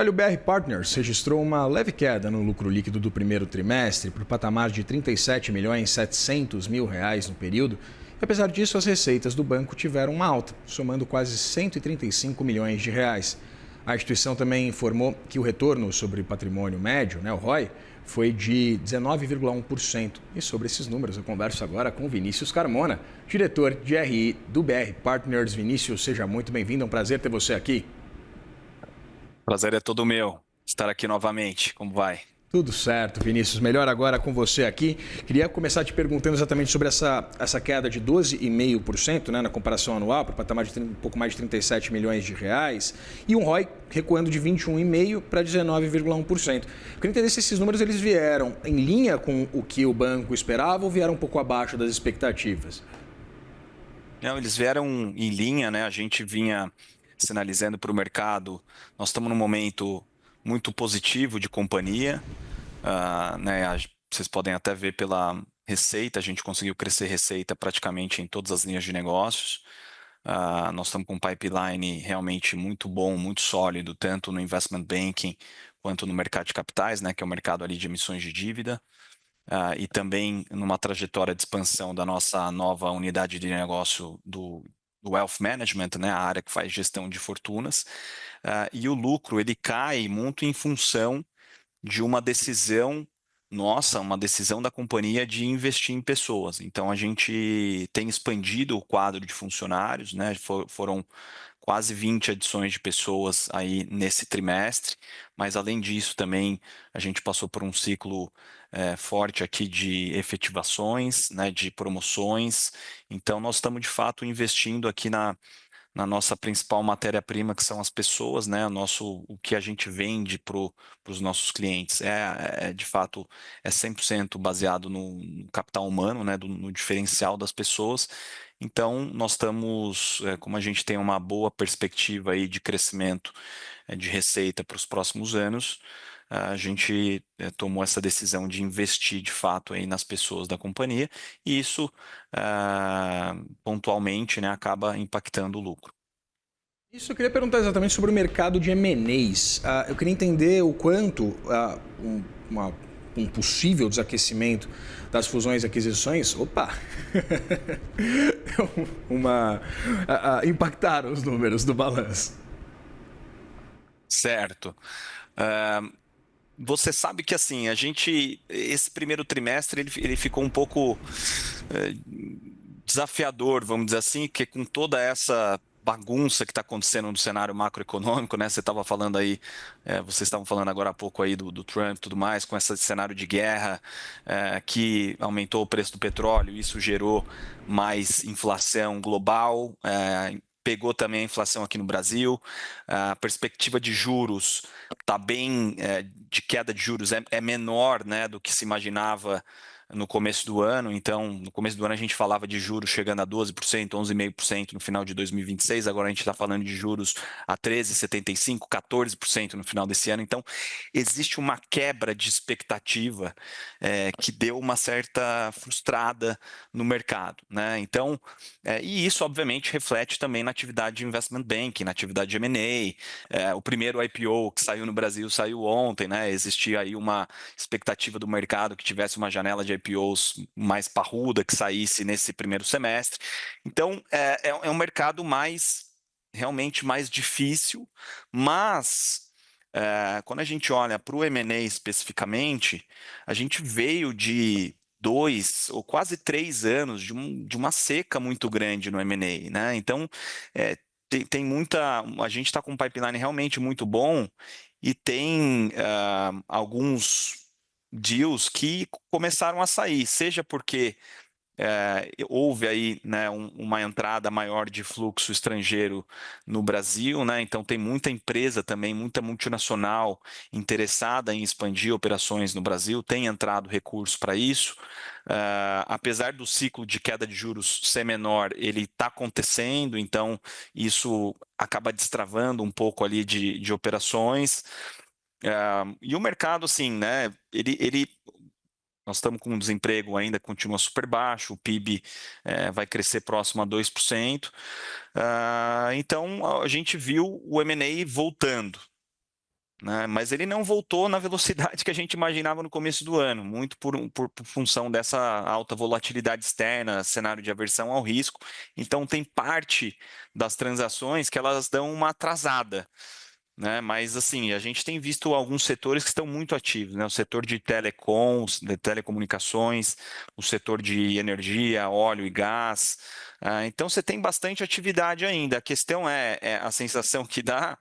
WBR Partners registrou uma leve queda no lucro líquido do primeiro trimestre para o patamar de 37.700.000 reais no período. E, apesar disso, as receitas do banco tiveram uma alta, somando quase 135 milhões de reais. A instituição também informou que o retorno sobre o patrimônio médio, o ROI, foi de 19,1%. E sobre esses números eu converso agora com Vinícius Carmona, diretor de RI do BR Partners. Vinícius, seja muito bem-vindo, é um prazer ter você aqui. Prazer é todo meu estar aqui novamente. Como vai? Tudo certo, Vinícius. Melhor agora com você aqui. Queria começar te perguntando exatamente sobre essa queda de 12,5%, na comparação anual, para o patamar de um pouco mais de 37 milhões de reais, e um ROI recuando de 21,5% para 19,1%. Queria entender se esses números eles vieram em linha com o que o banco esperava ou vieram um pouco abaixo das expectativas? Não, eles vieram em linha, né? A gente vinha sinalizando para o mercado. Nós estamos num momento muito positivo de companhia, né? Vocês podem até ver pela receita, a gente conseguiu crescer receita praticamente em todas as linhas de negócios. Nós estamos com um pipeline realmente muito bom, muito sólido, tanto no investment banking quanto no mercado de capitais, né? Que é o mercado ali de emissões de dívida. E também numa trajetória de expansão da nossa nova unidade de negócio do Wealth Management, né, a área que faz gestão de fortunas, e o lucro ele cai muito em função de uma decisão nossa, uma decisão da companhia de investir em pessoas. Então a gente tem expandido o quadro de funcionários, né, foram quase 20 adições de pessoas aí nesse trimestre, mas além disso também a gente passou por um ciclo forte aqui de efetivações, né, de promoções. Então nós estamos de fato investindo aqui na nossa principal matéria-prima, que são as pessoas, né, o que a gente vende para os nossos clientes. De fato, é 100% baseado no capital humano, né, no diferencial das pessoas. Então, nós estamos, como a gente tem uma boa perspectiva aí de crescimento de receita para os próximos anos, a gente tomou essa decisão de investir de fato aí nas pessoas da companhia, e isso pontualmente, né, acaba impactando o lucro. Isso eu queria perguntar exatamente sobre o mercado de M&As. Eu queria entender o quanto um possível desaquecimento das fusões e aquisições, impactaram os números do balanço. Certo. Você sabe que assim, esse primeiro trimestre ele ficou um pouco desafiador, vamos dizer assim, que com toda essa bagunça que está acontecendo no cenário macroeconômico, né? Vocês estavam falando agora há pouco aí do Trump e tudo mais, com esse cenário de guerra que aumentou o preço do petróleo, isso gerou mais inflação global, pegou também a inflação aqui no Brasil, a perspectiva de juros está bem, de queda de juros é menor, né, do que se imaginava no começo do ano. Então, no começo do ano a gente falava de juros chegando a 12%, 11,5% no final de 2026, agora a gente está falando de juros a 13,75%, 14% no final desse ano. Então, existe uma quebra de expectativa que deu uma certa frustrada no mercado, né? Então, e isso obviamente reflete também na atividade de investment banking, na atividade de M&A. O primeiro IPO que saiu no Brasil saiu ontem, né? Existia aí uma expectativa do mercado que tivesse uma janela de IPOs mais parruda, que saísse nesse primeiro semestre. Então, é um mercado realmente mais difícil, mas quando a gente olha para o M&A especificamente, a gente veio de 2 ou quase 3 anos de uma seca muito grande no M&A, né? Então, tem muita. A gente está com um pipeline realmente muito bom e tem alguns deals que começaram a sair, seja porque houve aí, né, uma entrada maior de fluxo estrangeiro no Brasil, né? Então tem muita empresa também, muita multinacional interessada em expandir operações no Brasil, tem entrado recurso para isso. Apesar do ciclo de queda de juros ser menor, ele está acontecendo, então isso acaba destravando um pouco ali de operações. E o mercado, assim, né, nós estamos com um desemprego ainda continua super baixo, o PIB vai crescer próximo a 2%. Então, a gente viu o M&A voltando. né? Mas ele não voltou na velocidade que a gente imaginava no começo do ano, muito por função dessa alta volatilidade externa, cenário de aversão ao risco. Então, tem parte das transações que elas dão uma atrasada, né? Mas, assim, a gente tem visto alguns setores que estão muito ativos, né? O setor de telecoms, de telecomunicações, o setor de energia, óleo e gás. Então, você tem bastante atividade ainda. A questão é a sensação que dá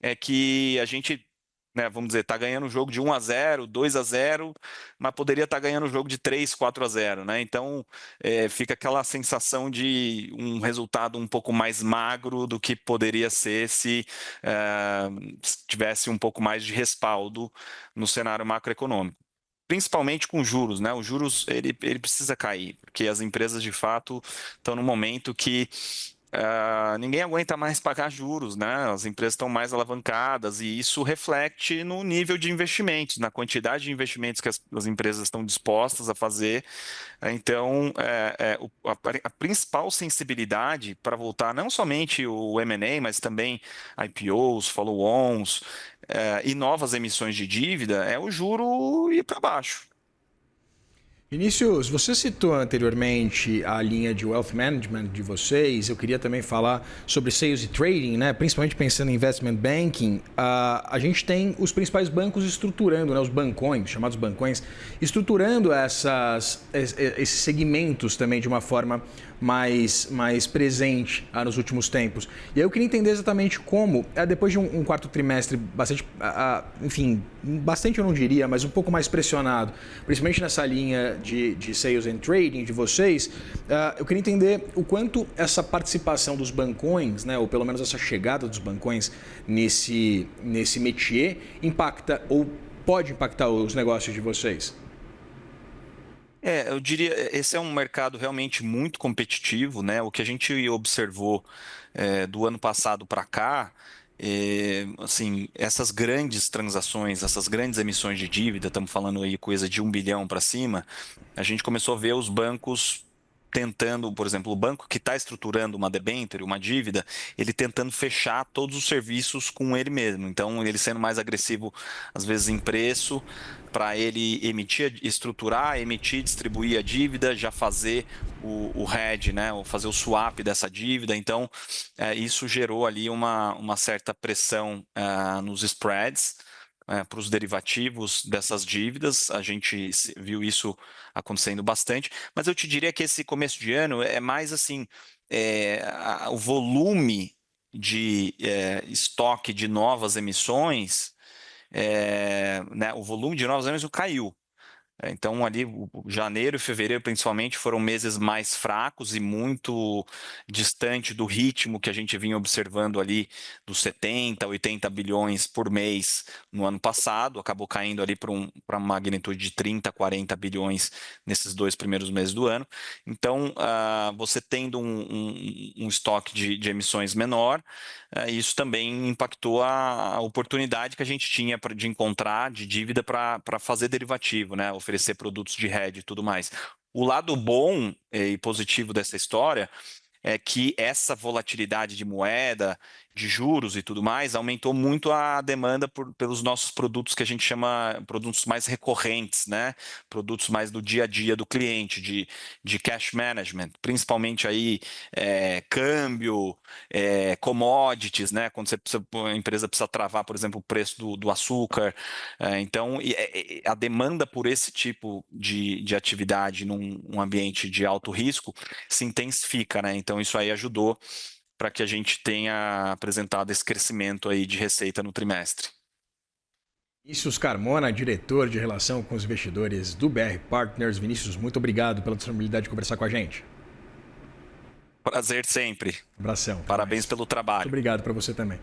é que a gente, né, vamos dizer, está ganhando o jogo de 1-0, 2-0, mas poderia estar ganhando o jogo de 3, 4-0, né? Então, fica aquela sensação de um resultado um pouco mais magro do que poderia ser se tivesse um pouco mais de respaldo no cenário macroeconômico. Principalmente com juros, né? Os juros ele precisa cair, porque as empresas de fato estão no momento que ninguém aguenta mais pagar juros, né? As empresas estão mais alavancadas e isso reflete no nível de investimentos, na quantidade de investimentos que as empresas estão dispostas a fazer. Então, a principal sensibilidade para voltar não somente o M&A, mas também IPOs, follow-ons e novas emissões de dívida é o juro ir para baixo. Vinícius, você citou anteriormente a linha de wealth management de vocês. Eu queria também falar sobre sales e trading, né? Principalmente pensando em investment banking. A gente tem os principais bancos estruturando, né? Os bancões, chamados bancões, estruturando esses segmentos também de uma forma mais presente nos últimos tempos. E aí eu queria entender exatamente como, depois de um quarto trimestre bastante, enfim, bastante eu não diria, mas um pouco mais pressionado, principalmente nessa linha de sales and trading de vocês, eu queria entender o quanto essa participação dos bancões, né, ou pelo menos essa chegada dos bancões nesse métier, impacta ou pode impactar os negócios de vocês. Eu diria, esse é um mercado realmente muito competitivo, né? O que a gente observou do ano passado para cá, assim, essas grandes transações, essas grandes emissões de dívida, estamos falando aí coisa de 1 bilhão para cima, a gente começou a ver os bancos tentando, por exemplo, o banco que está estruturando uma debênture, uma dívida, ele tentando fechar todos os serviços com ele mesmo. Então, ele sendo mais agressivo, às vezes, em preço, para ele estruturar, emitir, distribuir a dívida, já fazer o hedge, né, ou fazer o swap dessa dívida. Então, isso gerou ali uma certa pressão nos spreads, para os derivativos dessas dívidas. A gente viu isso acontecendo bastante, mas eu te diria que esse começo de ano é mais assim, o volume de estoque de novas emissões, né, o volume de novas emissões caiu. Então, ali, janeiro e fevereiro, principalmente, foram meses mais fracos e muito distante do ritmo que a gente vinha observando ali dos 70, 80 bilhões por mês no ano passado. Acabou caindo ali para uma magnitude de 30, 40 bilhões nesses 2 primeiros meses do ano. Então, você tendo um estoque de emissões menor, isso também impactou a oportunidade que a gente tinha de encontrar de dívida para fazer derivativo, né? Oferecer produtos de hedge e tudo mais. O lado bom e positivo dessa história é que essa volatilidade de moeda, de juros e tudo mais, aumentou muito a demanda pelos nossos produtos que a gente chama produtos mais recorrentes, né? Produtos mais do dia a dia do cliente, de cash management, principalmente aí câmbio, commodities, né? Quando a empresa precisa travar, por exemplo, o preço do açúcar. Então, a demanda por esse tipo de atividade num ambiente de alto risco se intensifica, né? Então, isso aí ajudou para que a gente tenha apresentado esse crescimento aí de receita no trimestre. Vinícius Carmona, diretor de relação com os investidores do BR Partners. Vinícius, muito obrigado pela disponibilidade de conversar com a gente. Prazer sempre. Abração. Parabéns pelo trabalho. Muito obrigado para você também.